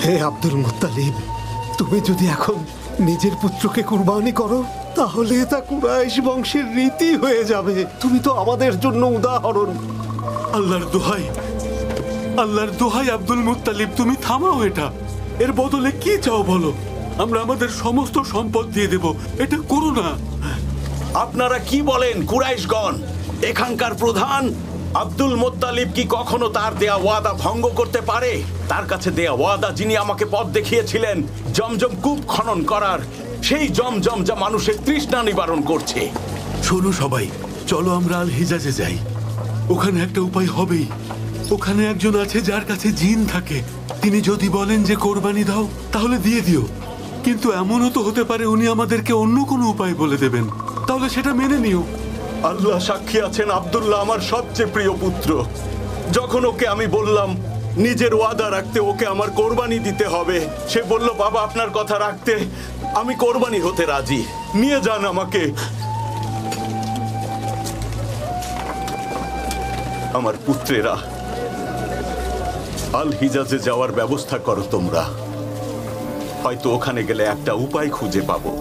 হে Abdul Muttalib, তুমি যদি এখন নিজের পুত্রকে কুরবানি করো তাহলে তা কুরাইশ বংশের রীতি হয়ে যাবে। তুমি তো আমাদের জন্য উদাহরণ। আল্লাহর দোহাই, আল্লাহর দোহাই আব্দুল মুত্তালিব, তুমি থামাও এটা। এর বদলে কি চাও বলো? আমরা আমাদের সমস্ত সম্পদ দিয়ে দেব, এটা করো না। আপনারা কি বলেন কুরাইশগণ? এখানকার প্রধান আব্দুল মুত্তালিব কি কখনো তার দেয়া ওয়াদা ভঙ্গ করতে পারে? তার কাছে দেয়া ওয়াদা যিনি আমাকে পথ দেখিয়েছিলেন জমজম কূপ খনন করার, সেই জমজম যা মানুষের তৃষ্ণা নিবারণ করছে। শোনো সবাই, চলো আমরা আল হিজাজে যাই। ওখানে একটা উপায় হবেই। ওখানে একজন আছে যার কাছে জিন থাকে। তিনি যদি বলেন যে কোরবানি দাও তাহলে দিয়ে দিও, কিন্তু এমনও তো হতে পারে উনি আমাদেরকে অন্য কোনো উপায় বলে দেবেন, তাহলে সেটা মেনে নিও। আল্লাহ সাক্ষী আছেন, আব্দুল্লাহ আমার সবচেয়ে প্রিয় পুত্র। যখন ওকে আমি বললাম নিজের ওয়াদা রাখতে ওকে আমার কোরবানি দিতে হবে, সে বলল বাবা আপনার কথা রাখতে আমি কোরবানি হতে রাজি, নিয়ে যান আমাকে। আমার পুত্রেরা, আল হিজাজে যাওয়ার ব্যবস্থা করো তোমরা। হয়তো ওখানে গেলে একটা উপায় খুঁজে পাবো।